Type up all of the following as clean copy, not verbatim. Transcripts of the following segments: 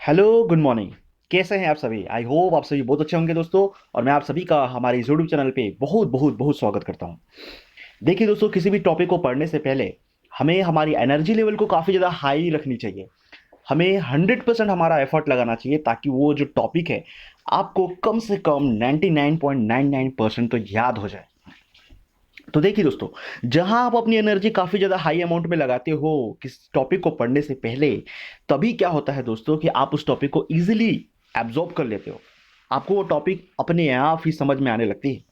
Hello, good morning. कैसे हैं आप सभी? आई होप आप सभी बहुत अच्छे होंगे दोस्तों। और मैं आप सभी का हमारे इस यूट्यूब चैनल पे बहुत बहुत बहुत स्वागत करता हूं। देखिए दोस्तों, किसी भी टॉपिक को पढ़ने से पहले हमें हमारी एनर्जी लेवल को काफ़ी ज़्यादा हाई रखनी चाहिए। हमें 100% हमारा एफर्ट लगाना चाहिए ताकि वो जो टॉपिक है आपको कम से कम 99.99% तो याद हो जाए। तो देखिए दोस्तों, जहां आप अपनी एनर्जी काफ़ी ज़्यादा हाई अमाउंट में लगाते हो किस टॉपिक को पढ़ने से पहले, तभी क्या होता है दोस्तों कि आप उस टॉपिक को इजीली एब्जॉर्ब कर लेते हो। आपको वो टॉपिक अपने आप ही समझ में आने लगती है।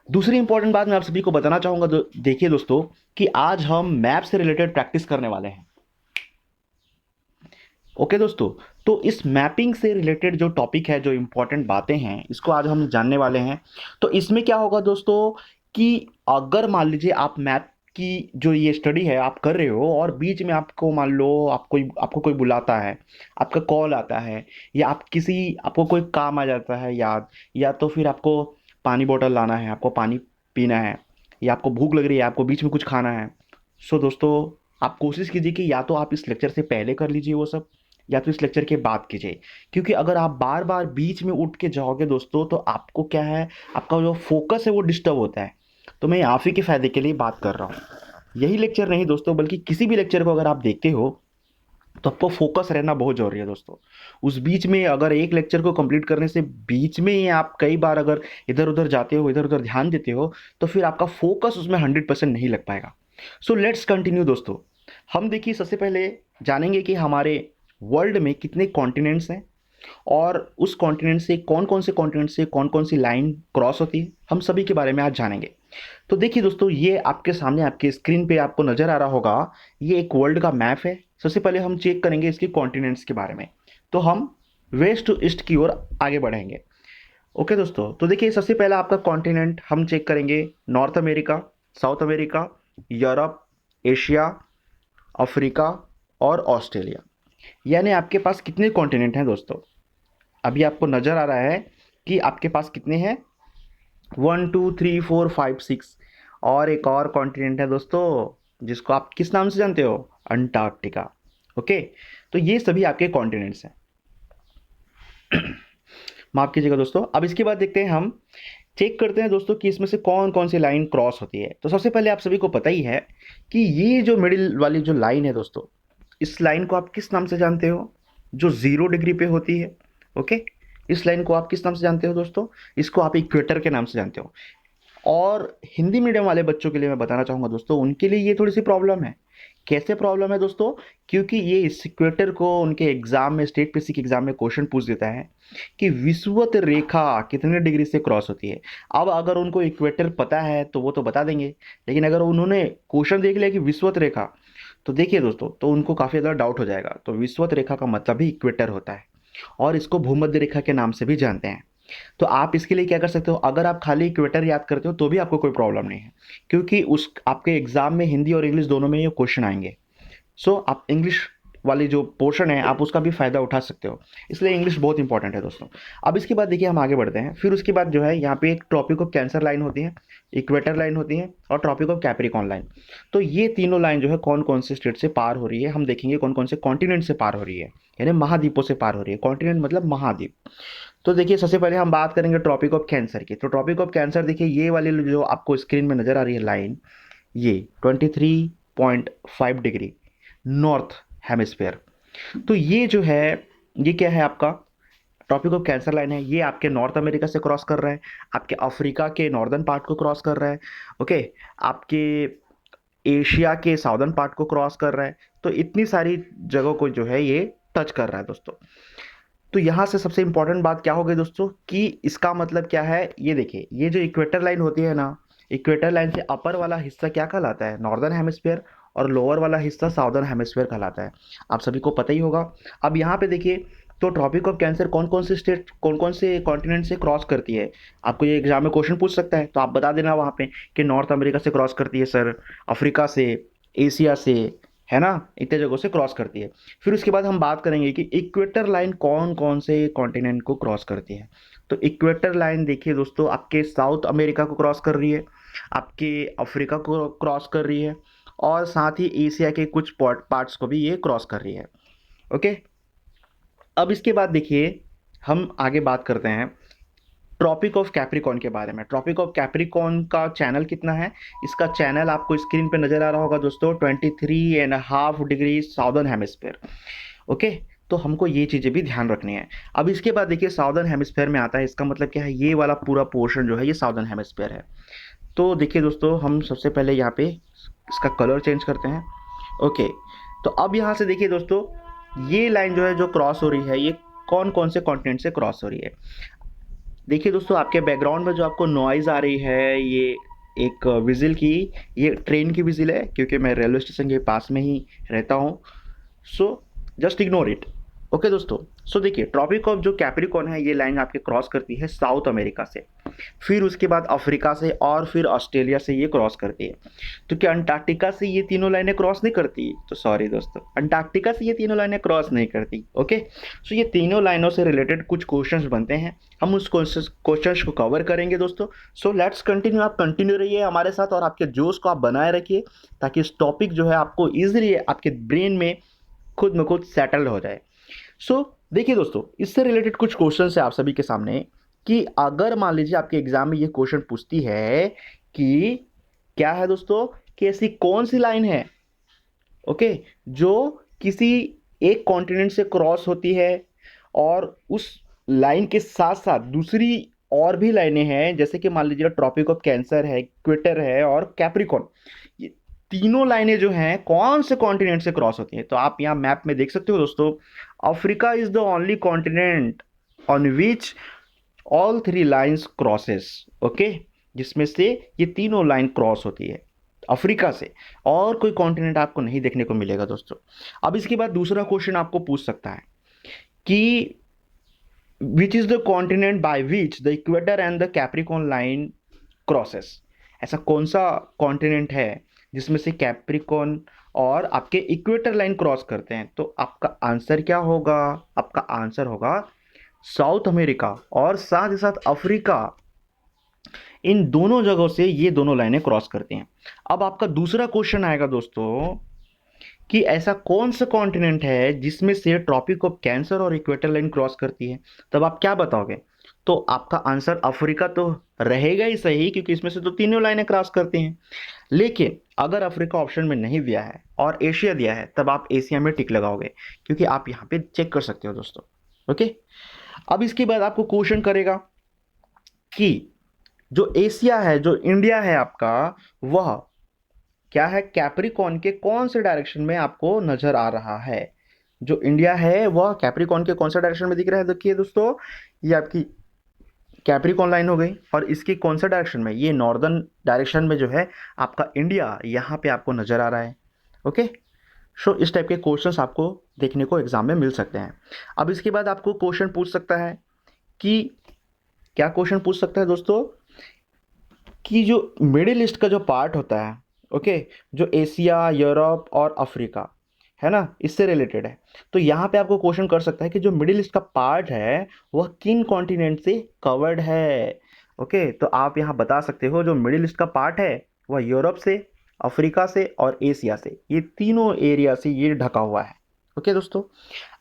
दूसरी इंपॉर्टेंट बात मैं आप सभी को बताना चाहूंगा, देखिए दोस्तों, कि आज हम मैप से रिलेटेड प्रैक्टिस करने वाले हैं। ओके दोस्तों, तो इस मैपिंग से रिलेटेड जो टॉपिक है, जो इंपॉर्टेंट बातें हैं, इसको आज हम जानने वाले हैं। तो इसमें क्या होगा दोस्तों कि अगर मान लीजिए आप मैप की जो ये स्टडी है आप कर रहे हो और बीच में आपको मान लो आपको कोई बुलाता है, आपका कॉल आता है, या आपको कोई काम आ जाता है याद, या तो फिर आपको पानी बोतल लाना है, आपको पानी पीना है, या आपको भूख लग रही है, आपको बीच में कुछ खाना है। सो दोस्तों, आप कोशिश कीजिए कि या तो आप इस लेक्चर से पहले कर लीजिए वो सब, या तो इस लेक्चर के बाद कीजिए। क्योंकि अगर आप बार बार बीच में उठ के जाओगे दोस्तों, तो आपको क्या है, आपका जो फोकस है वो डिस्टर्ब होता है। तो मैं आप ही के फायदे के लिए बात कर रहा हूँ। यही लेक्चर नहीं दोस्तों, बल्कि किसी भी लेक्चर को अगर आप देखते हो तो आपको फोकस रहना बहुत जरूरी है दोस्तों। उस बीच में अगर एक लेक्चर को कंप्लीट करने से बीच में ही आप कई बार अगर इधर उधर जाते हो, इधर उधर ध्यान देते हो, तो फिर आपका फोकस उसमें 100% नहीं लग पाएगा। सो लेट्स कंटिन्यू दोस्तों। हम देखिए, सबसे पहले जानेंगे कि हमारे वर्ल्ड में कितने कॉन्टिनेंट्स हैं, और उस कॉन्टिनेंट से कौन कौन सी लाइन क्रॉस होती है, हम सभी के बारे में आज जानेंगे। तो देखिए दोस्तों, ये आपके सामने आपके स्क्रीन पे आपको नजर आ रहा होगा। ये एक वर्ल्ड का मैप है। सबसे पहले हम चेक करेंगे इसके कॉन्टिनेंट्स के बारे में। तो हम वेस्ट टू ईस्ट की ओर आगे बढ़ेंगे। ओके दोस्तों, तो देखिए, सबसे पहला आपका कॉन्टिनेंट हम चेक करेंगे। North America, south America, Europe, Asia, Africa और ऑस्ट्रेलिया। यानी आपके पास कितने कॉन्टिनेंट हैं दोस्तों? अभी आपको नजर आ रहा है कि आपके पास कितने हैं। 1 2 3 4 5 6। और एक और कॉन्टिनेंट है दोस्तों, जिसको आप किस नाम से जानते हो? अंटार्कटिका। ओके, तो ये सभी आपके कॉन्टिनेंट्स हैं। माफ कीजिएगा दोस्तों। अब इसके बाद देखते हैं, हम चेक करते हैं दोस्तों कि इसमें से कौन कौन सी लाइन क्रॉस होती है। तो सबसे पहले आप सभी को पता ही है कि ये जो मिडिल वाली जो लाइन है दोस्तों, इस लाइन को आप किस नाम से जानते हो? जो 0 डिग्री पे होती है। ओके, इस लाइन को आप किस नाम से जानते हो दोस्तों? इसको आप इक्वेटर के नाम से जानते हो। और हिंदी मीडियम वाले बच्चों के लिए मैं बताना चाहूंगा दोस्तों, उनके लिए ये थोड़ी सी प्रॉब्लम है। कैसे प्रॉब्लम है दोस्तों? क्योंकि ये इक्वेटर को उनके एग्जाम में, स्टेट बेसिक एग्जाम में क्वेश्चन पूछ देता है कि विषुवत रेखा कितने डिग्री से क्रॉस होती है। अब अगर उनको इक्वेटर पता है तो वो तो बता देंगे, लेकिन अगर उन्होंने क्वेश्चन देख लिया कि विषुवत रेखा, तो देखिए दोस्तों, तो उनको काफ़ी ज़्यादा डाउट हो जाएगा। तो विषुवत रेखा का मतलब ही इक्वेटर होता है, और इसको भूमध्य रेखा के नाम से भी जानते हैं। तो आप इसके लिए क्या कर सकते हो, अगर आप खाली इक्वेटर याद करते हो तो भी आपको कोई प्रॉब्लम नहीं है, क्योंकि उस आपके एग्जाम में हिंदी और इंग्लिश दोनों में ये क्वेश्चन आएंगे। सो आप इंग्लिश वाली जो पोर्शन है आप उसका भी फायदा उठा सकते हो। इसलिए इंग्लिश बहुत इंपॉर्टेंट है दोस्तों। अब इसके बाद देखिए, हम आगे बढ़ते हैं। फिर उसके बाद जो है, यहाँ पे एक ट्रॉपिक ऑफ कैंसर लाइन होती है, इक्वेटर लाइन होती है, और ट्रॉपिक ऑफ कैप्रिकॉन लाइन। तो ये तीनों लाइन जो है कौन कौन से स्टेट से पार हो रही है, हम देखेंगे कौन कौन से कॉन्टिनेंट से पार हो रही है, यानी महाद्वीपों से पार हो रही है। कॉन्टिनेंट मतलब महाद्वीप। तो देखिए, सबसे पहले हम बात करेंगे टॉपिक ऑफ कैंसर की। तो टॉपिक ऑफ कैंसर देखिए, ये वाली जो आपको स्क्रीन में नजर आ रही है लाइन, ये 23.5 डिग्री नॉर्थ हेमिस्फेयर। तो ये जो है, ये क्या है आपका? टॉपिक ऑफ कैंसर लाइन है। ये आपके नॉर्थ अमेरिका से क्रॉस कर रहा है, आपके अफ्रीका के नॉर्दर्न पार्ट को क्रॉस कर रहा है। ओके, आपके एशिया के साउदर्न पार्ट को क्रॉस कर रहा है। तो इतनी सारी जगहों को जो है ये टच कर रहा है दोस्तों। तो यहाँ से सबसे इंपॉर्टेंट बात क्या हो गई दोस्तों कि इसका मतलब क्या है? ये देखिए, ये जो इक्वेटर लाइन होती है ना, इक्वेटर लाइन से अपर वाला हिस्सा क्या कहलाता है? Northern hemisphere. और लोअर वाला हिस्सा साउदर्न हेमिस्फीयर कहलाता है। आप सभी को पता ही होगा। अब यहाँ पे देखिए, तो ट्रॉपिक ऑफ कैंसर कौन कौन से स्टेट, कौन कौन से कॉन्टिनेंट से क्रॉस करती है? आपको ये एग्जाम में क्वेश्चन पूछ सकता है, तो आप बता देना वहाँ पे कि नॉर्थ अमेरिका से क्रॉस करती है सर, अफ्रीका से, एशिया से, है ना, इतने जगहों से क्रॉस करती है। फिर उसके बाद हम बात करेंगे कि इक्वेटर लाइन कौन कौन से कॉन्टिनेंट को क्रॉस करती है। तो इक्वेटर लाइन देखिए दोस्तों, आपके साउथ अमेरिका को क्रॉस कर रही है, आपके अफ्रीका को क्रॉस कर रही है, और साथ ही एशिया के कुछ पार्ट्स को भी ये क्रॉस कर रही है। ओके, अब इसके बाद देखिए हम आगे बात करते हैं ट्रॉपिक ऑफ कैप्रिकॉर्न के बारे में। ट्रॉपिक ऑफ कैप्रिकॉर्न का चैनल कितना है? इसका चैनल आपको स्क्रीन पे नजर आ रहा होगा दोस्तों, 23.5 डिग्री साउदर्न हेमिस्फेयर। ओके, तो हमको ये चीज़ें भी ध्यान रखनी है। अब इसके बाद देखिए साउदर्न हेमिस्फेयर में आता है, इसका मतलब क्या है, ये वाला पूरा पोर्शन जो है ये साउदर्न हेमिस्फेयर है। तो देखिए दोस्तों, हम सबसे पहले यहाँ पे इसका कलर चेंज करते हैं। ओके, तो अब यहाँ से देखिए दोस्तों, ये लाइन जो है जो क्रॉस हो रही है, ये कौन कौन से कॉन्टिनेंट से क्रॉस हो रही है। देखिए दोस्तों, आपके बैकग्राउंड में जो आपको नॉइज़ आ रही है, ये एक विजिल की, ये ट्रेन की विजिल है, क्योंकि मैं रेलवे स्टेशन के पास में ही रहता हूँ। So just ignore it. Okay दोस्तों, सो देखिए ट्रॉपिक ऑफ जो कैप्रिकॉर्न है, ये लाइन आपके क्रॉस करती है साउथ अमेरिका से, फिर उसके बाद अफ्रीका से, और फिर ऑस्ट्रेलिया से ये क्रॉस करती है। तो क्या अंटार्कटिका से ये तीनों लाइनें क्रॉस नहीं करती? तो सॉरी दोस्तों, अंटार्कटिका से ये तीनों लाइनें क्रॉस नहीं करती। ओके, सो ये तीनों लाइनों से रिलेटेड कुछ क्वेश्चंस बनते हैं, हम उस क्वेश्चंस को कवर करेंगे दोस्तों। सो लेट्स कंटिन्यू, आप कंटिन्यू रहिए हमारे साथ और आपके जोश को आप बनाए रखिए, ताकि इस टॉपिक जो है आपको ईजिली आपके ब्रेन में खुद में खुद सेटल हो जाए। सो देखिए दोस्तों, इससे रिलेटेड कुछ क्वेश्चन है आप सभी के सामने, कि अगर मान लीजिए आपके एग्जाम में ये क्वेश्चन पूछती है कि क्या है दोस्तों, कि ऐसी कौन सी लाइन है, ओके, जो किसी एक कॉन्टिनेंट से क्रॉस होती है, और उस लाइन के साथ साथ दूसरी और भी लाइनें हैं, जैसे कि मान लीजिए ट्रॉपिक ऑफ कैंसर है, इक्वेटर है और कैप्रिकॉर्न, ये तीनों लाइनें जो हैं कौन से कॉन्टिनेंट से क्रॉस होती हैं। तो आप यहाँ मैप में देख सकते हो दोस्तों, Africa is the only continent on which all three lines crosses. Okay, जिसमें से ये तीनों लाइन क्रॉस होती है अफ्रीका से, और कोई कॉन्टिनेंट आपको नहीं देखने को मिलेगा दोस्तों। अब इसके बाद दूसरा क्वेश्चन आपको पूछ सकता है कि which is the continent by which the equator and the Capricorn line crosses. ऐसा कौन सा कॉन्टिनेंट है जिसमें से कैप्रिकॉर्न और आपके इक्वेटर लाइन क्रॉस करते हैं? तो आपका आंसर क्या होगा? आपका आंसर होगा साउथ अमेरिका, और साथ ही साथ अफ्रीका। इन दोनों जगहों से ये दोनों लाइनें क्रॉस करती हैं। अब आपका दूसरा क्वेश्चन आएगा दोस्तों, कि ऐसा कौन सा कॉन्टिनेंट है जिसमें से ट्रॉपिक ऑफ कैंसर और इक्वेटर लाइन क्रॉस करती है? तब आप क्या बताओगे? तो आपका आंसर अफ्रीका तो रहेगा ही सही, क्योंकि इसमें से तो तीनों लाइनें क्रॉस करती हैं। लेकिन अगर अफ्रीका ऑप्शन में नहीं दिया है और एशिया दिया है, तब आप एशिया में टिक लगाओगे, क्योंकि आप यहाँ पे चेक कर सकते हो दोस्तों। ओके, अब इसके बाद आपको क्वेश्चन करेगा कि जो एशिया है, जो इंडिया है आपका, वह क्या है, कैप्रिकॉर्न के कौन से डायरेक्शन में आपको नजर आ रहा है? जो इंडिया है वह कैप्रिकॉर्न के कौन से डायरेक्शन में दिख रहा है? देखिए दोस्तों, ये आपकी कैप्रिकॉर्न लाइन हो गई, और इसकी कौन सा डायरेक्शन में, ये नॉर्दर्न डायरेक्शन में जो है आपका इंडिया यहाँ पे आपको नजर आ रहा है। ओके, सो इस टाइप के क्वेश्चंस आपको देखने को एग्जाम में मिल सकते हैं। अब इसके बाद आपको क्वेश्चन पूछ सकता है कि, क्या क्वेश्चन पूछ सकता है दोस्तों, कि जो मिडिल ईस्ट का जो पार्ट होता है, ओके, जो एशिया, यूरोप और अफ्रीका है ना, इससे रिलेटेड है। तो यहाँ पे आपको क्वेश्चन कर सकता है कि जो मिडिल ईस्ट का पार्ट है वह किन कॉन्टिनेंट से कवर्ड है। ओके, तो आप यहाँ बता सकते हो जो मिडिल ईस्ट का पार्ट है वह यूरोप से, अफ्रीका से और एशिया से, ये तीनों एरिया से ये ढका हुआ है। ओके दोस्तों,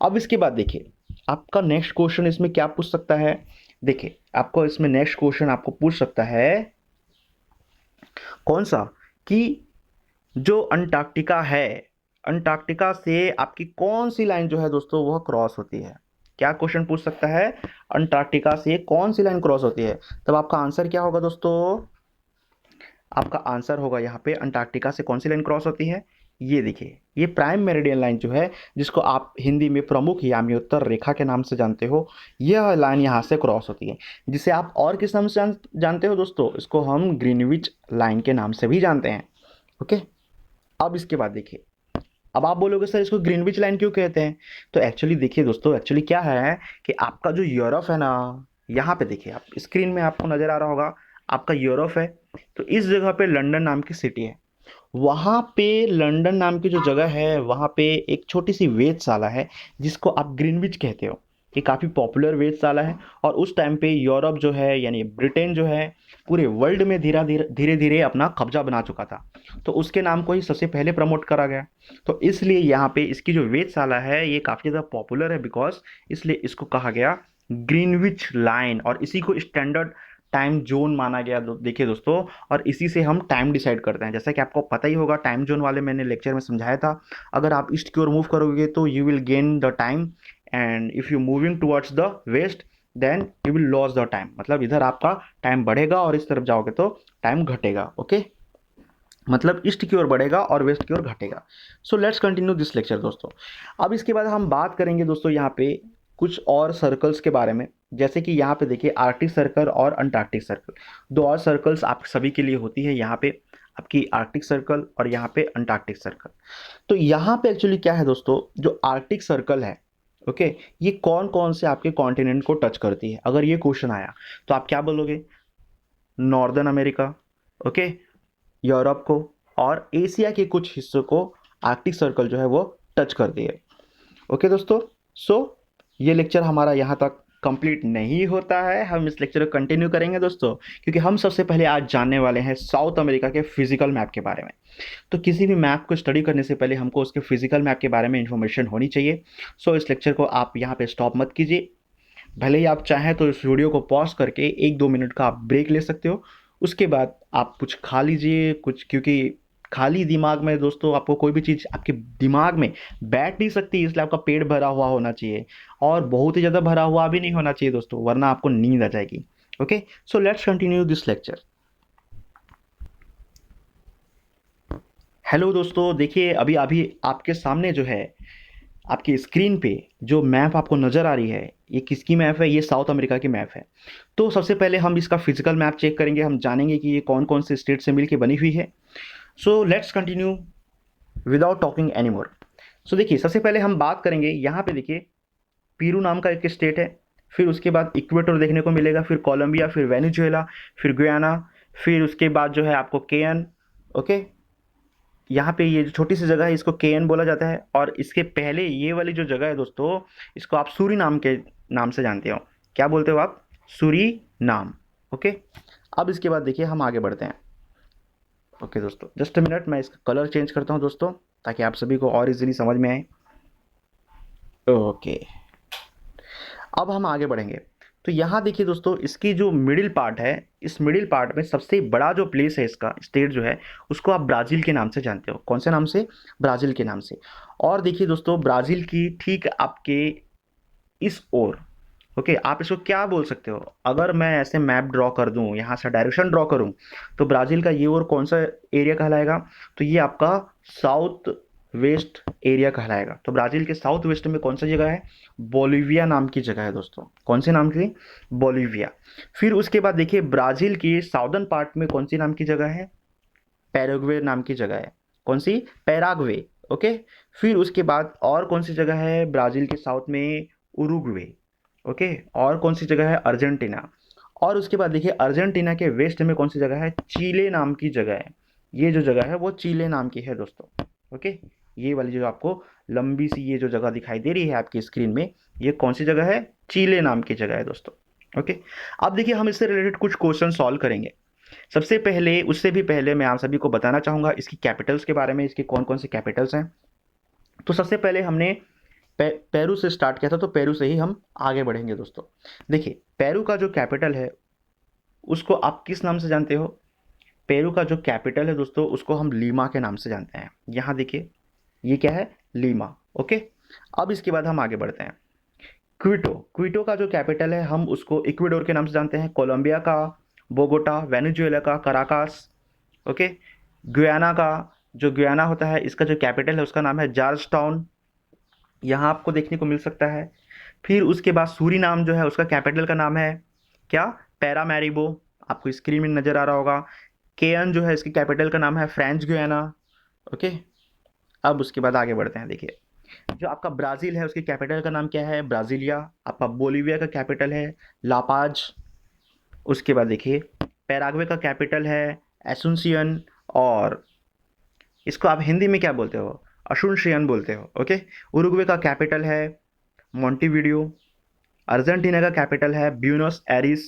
अब इसके बाद देखिए आपका नेक्स्ट क्वेश्चन इसमें क्या पूछ सकता है। देखिए आपको इसमें नेक्स्ट क्वेश्चन आपको पूछ सकता है कौन सा, कि जो अंटार्कटिका है, अंटार्कटिका से आपकी कौन सी लाइन जो है दोस्तों वह क्रॉस होती है? क्या क्वेश्चन पूछ सकता है, अंटार्कटिका से कौन सी लाइन क्रॉस होती है? तब आपका आंसर क्या होगा दोस्तों? आपका आंसर होगा यहाँ पे, अंटार्कटिका से कौन सी लाइन क्रॉस होती है? ये देखिए, ये प्राइम मेरिडियन लाइन जो है, जिसको आप हिंदी में प्रमुख याम्योत्तर रेखा के नाम से जानते हो, यह लाइन यहाँ से क्रॉस होती है, जिसे आप और किस नाम से जानते हो दोस्तों? इसको हम ग्रीनविच लाइन के नाम से भी जानते हैं। ओके, अब इसके बाद देखिए, अब आप बोलोगे सर इसको ग्रीनविच लाइन क्यों कहते हैं? तो एक्चुअली देखिए दोस्तों, एक्चुअली क्या है कि आपका जो यूरोप है ना, यहाँ पे देखिए, आप स्क्रीन में आपको नज़र आ रहा होगा, आपका यूरोप है, तो इस जगह पे लंदन नाम की सिटी है। वहाँ पे लंदन नाम की जो जगह है, वहाँ पे एक छोटी सी वेधशाला है जिसको आप ग्रीनविच कहते हो। ये काफ़ी पॉपुलर वेधशाला है और उस टाइम पे यूरोप जो है यानी ब्रिटेन जो है पूरे वर्ल्ड में धीरे धीरे अपना कब्जा बना चुका था। तो उसके नाम को ही सबसे पहले प्रमोट करा गया। तो इसलिए यहाँ पे इसकी जो वेधशाला है ये काफ़ी ज़्यादा पॉपुलर है, बिकॉज इसलिए इसको कहा गया ग्रीनविच लाइन और इसी को स्टैंडर्ड टाइम जोन माना गया। देखिए दोस्तों, और इसी से हम टाइम डिसाइड करते हैं। जैसा कि आपको पता ही होगा, टाइम जोन वाले मैंने लेक्चर में समझाया था, अगर आप ईस्ट की ओर मूव करोगे तो you will gain the time, and if you moving towards the west then you will loss the time. मतलब इधर आपका टाइम बढ़ेगा और इस तरफ जाओगे तो टाइम घटेगा। ओके, मतलब ईस्ट की ओर बढ़ेगा और वेस्ट की ओर घटेगा। सो लेट्स कंटिन्यू दिस लेक्चर दोस्तों। अब इसके बाद हम बात करेंगे दोस्तों यहाँ पे कुछ और सर्कल्स के बारे में। जैसे कि यहाँ पे देखिए आर्कटिक सर्कल और अंटार्कटिक सर्कल, दो और सर्कल्स आप सभी के लिए होती है। यहाँ पे आपकी आर्कटिक सर्कल और यहाँ पे अंटार्कटिक सर्कल। तो यहाँ पे एक्चुअली क्या है दोस्तों, जो आर्कटिक सर्कल है, ओके, ये कौन कौन से आपके कॉन्टिनेंट को टच करती है? अगर ये क्वेश्चन आया तो आप क्या बोलोगे? नॉर्दर्न अमेरिका, ओके, यूरोप को और एशिया के कुछ हिस्सों को आर्कटिक सर्कल जो है वो टच करती है। ओके दोस्तों, सो ये लेक्चर हमारा यहाँ तक कंप्लीट नहीं होता है, हम इस लेक्चर को कंटिन्यू करेंगे दोस्तों, क्योंकि हम सबसे पहले आज जानने वाले हैं साउथ अमेरिका के फिजिकल मैप के बारे में। तो किसी भी मैप को स्टडी करने से पहले हमको उसके फिजिकल मैप के बारे में इंफॉर्मेशन होनी चाहिए। सो इस लेक्चर को आप यहाँ पे स्टॉप मत कीजिए, भले ही आप चाहें तो इस वीडियो को पॉज करके 1-2 मिनट का आप ब्रेक ले सकते हो। उसके बाद आप कुछ खा लीजिए कुछ, क्योंकि खाली दिमाग में दोस्तों आपको कोई भी चीज़ आपके दिमाग में बैठ नहीं सकती, इसलिए आपका पेट भरा हुआ होना चाहिए और बहुत ही ज़्यादा भरा हुआ भी नहीं होना चाहिए दोस्तों, वरना आपको नींद आ जाएगी। Okay, so let's continue this lecture. Hello दोस्तों, देखिए अभी अभी आपके सामने जो है आपकी स्क्रीन पे जो मैप आपको नज़र आ रही है, ये किसकी मैप है? ये साउथ अमेरिका की मैप है। तो सबसे पहले हम इसका फिजिकल मैप चेक करेंगे, हम जानेंगे कि ये कौन कौन से स्टेट से मिलके बनी हुई है। So let's continue without talking any more. So देखिए सबसे पहले हम बात करेंगे, यहाँ पे देखिए पीरू नाम का एक स्टेट है, फिर उसके बाद इक्वेटर देखने को मिलेगा, फिर कोलंबिया, फिर वेनेजुएला, फिर गुयाना, फिर उसके बाद जो है आपको केएन। ओके, यहाँ पे ये जो छोटी सी जगह है इसको केएन बोला जाता है, और इसके पहले ये वाली जो जगह है दोस्तों, इसको आप सूरी नाम के नाम से जानते हो। क्या बोलते हो आप? सूरी नाम। ओके, अब इसके बाद देखिए हम आगे बढ़ते हैं। ओके दोस्तों, जस्ट अ मिनट, मैं इसका कलर चेंज करता हूँ दोस्तों, ताकि आप सभी को और इजीली समझ में आए। ओके, अब हम आगे बढ़ेंगे। तो यहाँ देखिए दोस्तों, इसकी जो मिडिल पार्ट है, इस मिडिल पार्ट में सबसे बड़ा जो प्लेस है, इसका स्टेट जो है, उसको आप ब्राज़ील के नाम से जानते हो। कौन से नाम से? ब्राज़ील के नाम से। और देखिए दोस्तों, ब्राज़ील की ठीक आपके इस ओर, ओके, आप इसको क्या बोल सकते हो? अगर मैं ऐसे मैप ड्रॉ कर दूँ, यहाँ से डायरेक्शन ड्रॉ करूँ, तो ब्राज़ील का ये और कौन सा एरिया कहलाएगा? तो ये आपका साउथ वेस्ट एरिया कहलाएगा। तो ब्राज़ील के साउथ वेस्ट में कौन सा जगह है? बोलिविया नाम की जगह है दोस्तों। कौन से नाम की? बोलिविया। फिर उसके बाद देखिए ब्राज़ील की साउदर्न पार्ट में कौन सी नाम की जगह है? पैराग्वे नाम की जगह है। कौन सी? पैराग्वे। ओके, फिर उसके बाद और कौन सी जगह है ब्राज़ील के साउथ में? उरुग्वे। ओके, और कौन सी जगह है? अर्जेंटीना। और उसके बाद देखिए अर्जेंटीना के वेस्ट में कौन सी जगह है? चिले नाम की जगह है। ये जो जगह है वो चिले नाम की है दोस्तों। ओके, ये वाली जो आपको लंबी सी ये जो जगह दिखाई दे रही है आपकी स्क्रीन में, ये कौन सी जगह है? चिले नाम की जगह है दोस्तों। ओके, अब देखिए हम इससे रिलेटेड कुछ क्वेश्चन सॉल्व करेंगे। सबसे पहले, उससे भी पहले मैं आप सभी को बताना चाहूँगा इसकी कैपिटल्स के बारे में, इसके कौन कौन से कैपिटल्स हैं। तो सबसे पहले हमने पेरू से स्टार्ट किया था, तो पेरू से ही हम आगे बढ़ेंगे दोस्तों। देखिए पेरू का जो कैपिटल है उसको आप किस नाम से जानते हो? पेरू का जो कैपिटल है दोस्तों उसको हम लीमा के नाम से जानते हैं। यहाँ देखिए ये क्या है? लीमा। ओके, अब इसके बाद हम आगे बढ़ते हैं। क्विटो, क्विटो का जो कैपिटल है हम उसको इक्वाडोर के नाम से जानते हैं। कोलंबिया का बोगोटा, वेनेजुएला का कराकास। ओके, गुयाना का जो गुयाना होता है इसका जो कैपिटल है उसका नाम है जॉर्ज टाउन, यहाँ आपको देखने को मिल सकता है। फिर उसके बाद सूरीनाम जो है उसका कैपिटल का नाम है क्या? पैरामैरिबो, आपको स्क्रीन में नज़र आ रहा होगा। केएन जो है इसकी कैपिटल का नाम है फ्रेंच गुयाना। ओके, अब उसके बाद आगे बढ़ते हैं। देखिए जो आपका ब्राज़ील है उसकी कैपिटल का नाम क्या है? ब्राज़ीलिया। आपका बोलिविया का कैपिटल है लापाज। उसके बाद देखिए पैराग्वे का कैपिटल है एसुनसियन, और इसको आप हिंदी में क्या बोलते हो? अशुनशियन बोलते हो। ओके, उरुग्वे का कैपिटल है मोंटेविडियो। अर्जेंटीना का कैपिटल है ब्यूनस एरिस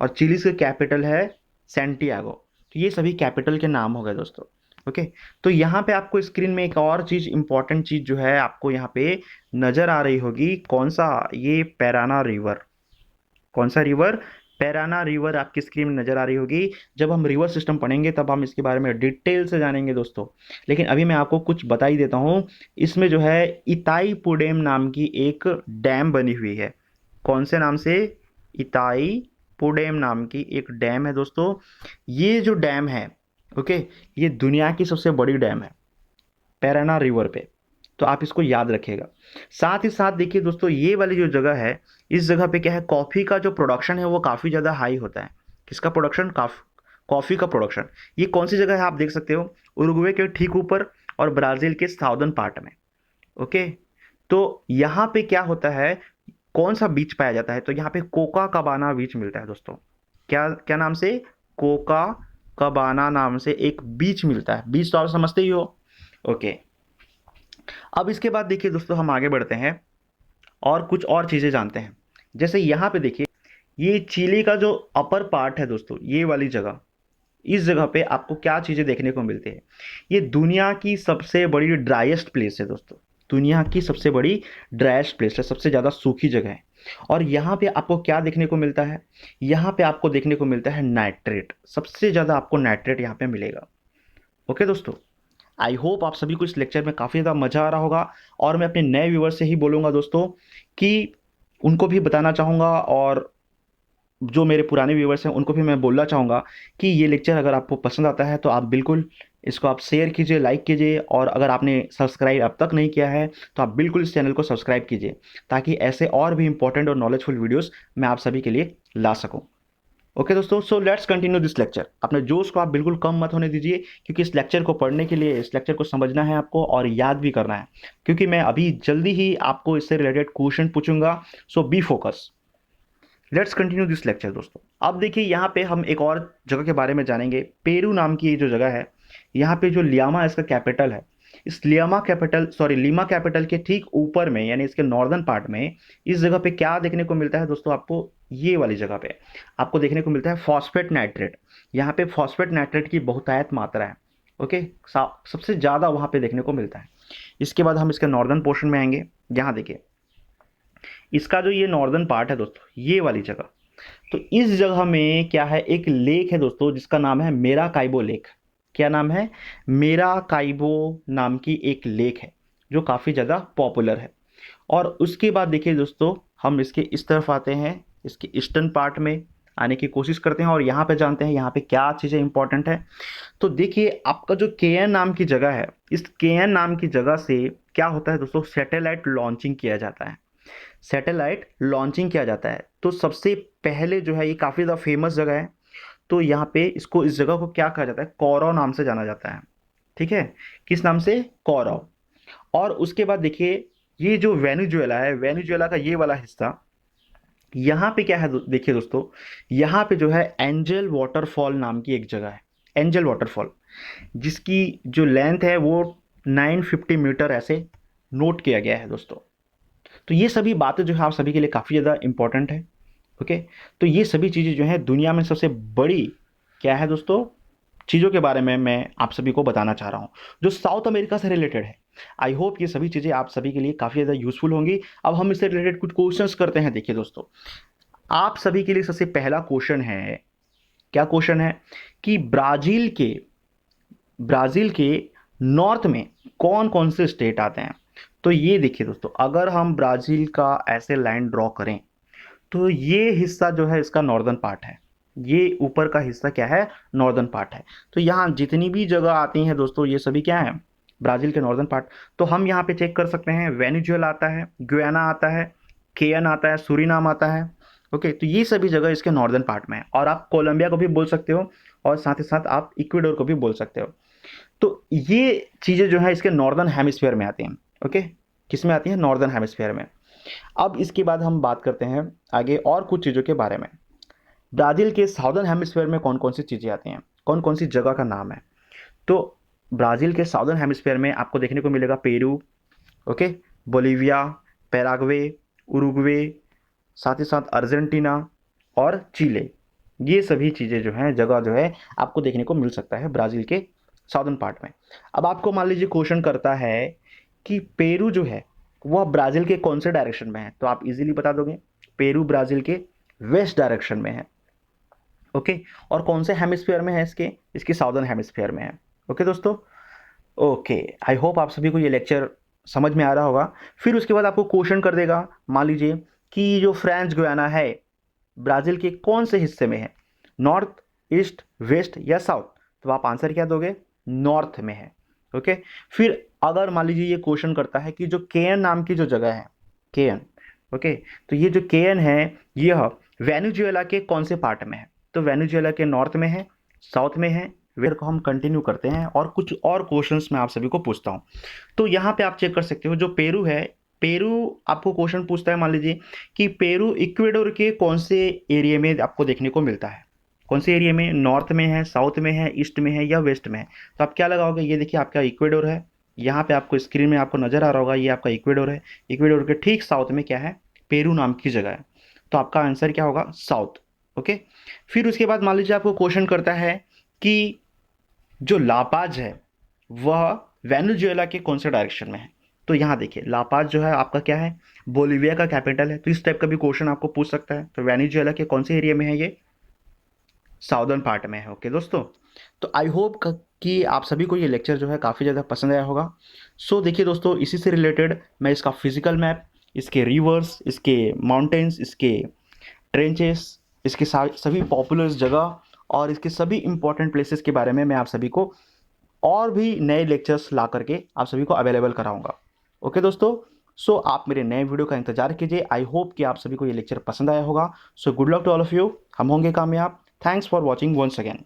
और चिली की कैपिटल है सैंटियागो। तो ये सभी कैपिटल के नाम हो गए दोस्तों। ओके, तो यहाँ पे आपको स्क्रीन में एक और चीज़ इंपॉर्टेंट चीज़ जो है आपको यहाँ पे नज़र आ रही होगी, कौन सा, ये पैराना रिवर। कौन सा रिवर? पैराना रिवर आपकी स्क्रीन में नज़र आ रही होगी। जब हम रिवर सिस्टम पढ़ेंगे तब हम इसके बारे में डिटेल से जानेंगे दोस्तों, लेकिन अभी मैं आपको कुछ बता ही देता हूँ। इसमें जो है इताई पुडेम नाम की एक डैम बनी हुई है। कौन से नाम से? इताई पुडेम नाम की एक डैम है दोस्तों। ये जो डैम है, ओके, ये दुनिया की सबसे बड़ी डैम है पैराना रिवर पे। तो आप इसको याद रखिएगा। साथ ही साथ देखिए दोस्तों, ये वाली जो जगह है, इस जगह पे क्या है, कॉफ़ी का जो प्रोडक्शन है वो काफ़ी ज़्यादा हाई होता है। किसका प्रोडक्शन? कॉफ़ी का प्रोडक्शन। ये कौन सी जगह है आप देख सकते हो, उरुग्वे के ठीक ऊपर और ब्राज़ील के साउदर्न पार्ट में। ओके, तो यहाँ पे क्या होता है, कौन सा बीच पाया जाता है? तो यहाँ पे कोका कबाना बीच मिलता है दोस्तों। क्या क्या नाम से? कोका कबाना नाम से एक बीच मिलता है। बीच तो आप समझते ही हो। ओके, अब इसके बाद देखिए दोस्तों, हम आगे बढ़ते हैं और कुछ और चीज़ें जानते हैं। जैसे यहाँ पे देखिए, ये चिली का जो अपर पार्ट है दोस्तों, ये वाली जगह, इस जगह पे आपको क्या चीज़ें देखने को मिलती है? ये दुनिया की सबसे बड़ी ड्राइएस्ट प्लेस है दोस्तों। दुनिया की सबसे बड़ी ड्राइएस्ट प्लेस है, सबसे ज़्यादा सूखी जगह है। और यहाँ पे आपको क्या देखने को मिलता है? यहाँ पे आपको देखने को मिलता है नाइट्रेट। सबसे ज़्यादा आपको नाइट्रेट यहाँ पे मिलेगा। ओके दोस्तों, आई होप आप सभी को इस लेक्चर में काफ़ी ज़्यादा मज़ा आ रहा होगा। और मैं अपने नए व्यूवर से ही बोलूँगा दोस्तों कि उनको भी बताना चाहूँगा, और जो मेरे पुराने व्यूवर्स हैं उनको भी मैं बोलना चाहूँगा कि ये लेक्चर अगर आपको पसंद आता है तो आप बिल्कुल इसको आप शेयर कीजिए, लाइक कीजिए, और अगर आपने सब्सक्राइब अब तक नहीं किया है तो आप बिल्कुल इस चैनल को सब्सक्राइब कीजिए, ताकि ऐसे और भी इंपॉर्टेंट और नॉलेजफुल वीडियोस मैं आप सभी के लिए ला सकूँ। ओके दोस्तों, सो लेट्स कंटिन्यू दिस लेक्चर। अपने जोश को आप बिल्कुल कम मत होने दीजिए, क्योंकि इस लेक्चर को पढ़ने के लिए, इस लेक्चर को समझना है आपको और याद भी करना है, क्योंकि मैं अभी जल्दी ही आपको इससे रिलेटेड क्वेश्चन पूछूंगा। So be focus. Let's continue this lecture दोस्तों। अब देखिए, यहाँ पे हम एक और जगह के बारे में जानेंगे। पेरू नाम की ये जो जगह है, यहाँ पे जो लियामा इसका कैपिटल है, इस लीमा कैपिटल के ठीक ऊपर में, यानी इसके नॉर्दर्न पार्ट में, इस जगह पे क्या देखने को मिलता है दोस्तों? आपको ये वाली जगह पे आपको देखने को मिलता है फॉस्फेट नाइट्रेट। यहाँ पे फॉस्फेट नाइट्रेट की बहुतायत मात्रा है। ओके, सबसे ज़्यादा वहाँ पे देखने को मिलता है। इसके बाद हम इसके नॉर्दर्न पोर्शन में आएंगे। यहाँ देखिए, इसका जो ये नॉर्दर्न पार्ट है दोस्तों, ये वाली जगह, तो इस जगह में क्या है, एक लेक है दोस्तों जिसका नाम है मेरा काइबो लेक। क्या नाम है? मेरा काइबो नाम की एक लेक है जो काफ़ी ज़्यादा पॉपुलर है। और उसके बाद देखिए दोस्तों, हम इसके इस तरफ आते हैं, इसके ईस्टर्न पार्ट में आने की कोशिश करते हैं और यहाँ पे जानते हैं यहाँ पे क्या चीज़ें इंपॉर्टेंट है। तो देखिए, आपका जो केएन नाम की जगह है, इस केएन नाम की जगह से क्या होता है दोस्तों? सैटेलाइट लॉन्चिंग किया जाता है। सैटेलाइट लॉन्चिंग किया जाता है। तो सबसे पहले जो है, ये काफ़ी ज़्यादा फेमस जगह है। तो यहाँ पे इस जगह को क्या कहा जाता है? कौरव नाम से जाना जाता है। ठीक है, किस नाम से? कौरव। और उसके बाद देखिए, ये जो वेनेजुएला है, वेनेजुएला का ये वाला हिस्सा, यहाँ पे क्या है देखिए दोस्तों, यहाँ पे जो है एंजल वाटरफॉल नाम की एक जगह है। एंजल वाटरफॉल, जिसकी जो लेंथ है वो 950 मीटर ऐसे नोट किया गया है दोस्तों। तो ये सभी बातें जो है आप सभी के लिए काफ़ी ज़्यादा इंपॉर्टेंट है। ओके, तो ये सभी चीज़ें जो है दुनिया में सबसे बड़ी क्या है दोस्तों, चीज़ों के बारे में मैं आप सभी को बताना चाह रहा हूँ, जो साउथ अमेरिका से रिलेटेड है। आई होप ये सभी चीज़ें आप सभी के लिए काफ़ी ज़्यादा यूजफुल होंगी। अब हम इससे रिलेटेड कुछ क्वेश्चंस करते हैं। देखिए दोस्तों, आप सभी के लिए सबसे पहला क्वेश्चन है, क्या क्वेश्चन है कि ब्राज़ील के नॉर्थ में कौन कौन से स्टेट आते हैं? तो ये देखिए दोस्तों, अगर हम ब्राज़ील का ऐसे लाइन ड्रॉ करें तो ये हिस्सा जो है इसका नॉर्दर्न पार्ट है। ये ऊपर का हिस्सा क्या है? नॉर्दर्न पार्ट है। तो यहाँ जितनी भी जगह आती हैं दोस्तों, ये सभी क्या है? ब्राज़ील के नॉर्दर्न पार्ट। तो हम यहाँ पे चेक कर सकते हैं, वेनेजुएला आता है, गुयाना आता है, केयन आता है, सूरीनाम आता है। ओके, तो ये सभी जगह इसके नॉर्दर्न पार्ट में है। और आप कोलंबिया को भी बोल सकते हो, और साथ ही साथ आप इक्वेडोर को भी बोल सकते हो। तो ये चीज़ें जो है इसके नॉर्दर्न हेमिस्फीयर में आती हैं। ओके, किस में आती हैं? नॉर्दर्न हेमिस्फीयर में। अब इसके बाद हम बात करते हैं आगे और कुछ चीज़ों के बारे में। ब्राज़ील के साउदर्न हेमिस्फीयर में कौन कौन सी चीज़ें आती हैं, कौन कौन सी जगह का नाम है? तो ब्राज़ील के साउदर्न हेमिस्फीयर में आपको देखने को मिलेगा Peru, okay, Bolivia, Paraguay, Uruguay, साथ ही साथ अर्जेंटीना और चिले, ये सभी चीज़ें जो हैं, जगह जो है आपको देखने को मिल सकता है ब्राज़ील के साउदर्न पार्ट में। अब आपको मान लीजिए क्वेश्चन करता है कि पेरू जो है वह ब्राज़ील के कौन से डायरेक्शन में है, तो आप इजीली बता दोगे पेरू ब्राज़ील के वेस्ट डायरेक्शन में है। ओके, और कौन से हेमिस्फीयर में है, इसके साउदर्न हेमिस्फीयर में है। ओके दोस्तों, ओके, आई होप आप सभी को ये लेक्चर समझ में आ रहा होगा। फिर उसके बाद आपको क्वेश्चन कर देगा, मान लीजिए कि जो फ्रेंच गुयाना है ब्राज़ील के कौन से हिस्से में है, नॉर्थ, ईस्ट, वेस्ट या साउथ, तो आप आंसर क्या दोगे, नॉर्थ में है। ओके, फिर अगर मान लीजिए ये क्वेश्चन करता है कि जो केएन नाम की जो जगह है, केएन, ओके, तो ये जो केएन है यह वेनेजुएला के कौन से पार्ट में है, तो वेनेजुएला के नॉर्थ में है, साउथ में है। वेर को हम कंटिन्यू करते हैं और कुछ और क्वेश्चंस मैं आप सभी को पूछता हूँ। तो यहाँ पे आप चेक कर सकते हो, जो पेरू है, पेरू आपको क्वेश्चन पूछता है मान लीजिए कि पेरू इक्वेडोर के कौन से एरिया में आपको देखने को मिलता है, कौन से एरिया में, नॉर्थ में है, साउथ में है, ईस्ट में है या वेस्ट में है, तो आप क्या लगाओगे, ये देखिए आपका इक्वेडोर है, यहाँ पे आपको स्क्रीन में आपको नजर आ रहा होगा, ये आपका इक्वेडोर है। इक्वेडोर के ठीक साउथ में क्या है, पेरू नाम की जगह है, तो आपका आंसर क्या होगा, साउथ। ओके, फिर उसके बाद मान लीजिए आपको क्वेश्चन करता है कि जो लापाज है वह वेनेजुएला के कौन से डायरेक्शन में है, तो यहाँ देखिए लापाज जो है आपका क्या है, बोलिविया का कैपिटल है, तो इस टाइप का भी क्वेश्चन आपको पूछ सकता है। तो वेनेजुएला के कौन से एरिया में है, ये साउदर्न पार्ट में है। ओके दोस्तों, तो आई होप कि आप सभी को ये लेक्चर जो है काफ़ी ज़्यादा पसंद आया होगा। सो देखिए दोस्तों, इसी से रिलेटेड मैं इसका फिजिकल मैप, इसके रिवर्स, इसके माउंटेन्स, इसके ट्रेंचेस, इसके सभी पॉपुलर जगह और इसके सभी इंपॉर्टेंट प्लेसेस के बारे में मैं आप सभी को और भी नए लेक्चर्स ला करके आप सभी को अवेलेबल कराऊंगा। ओके दोस्तों, सो आप मेरे नए वीडियो का इंतजार कीजिए। आई होप कि आप सभी को ये लेक्चर पसंद आया होगा। So good luck to all of you, हम होंगे कामयाब। Thanks for watching once again.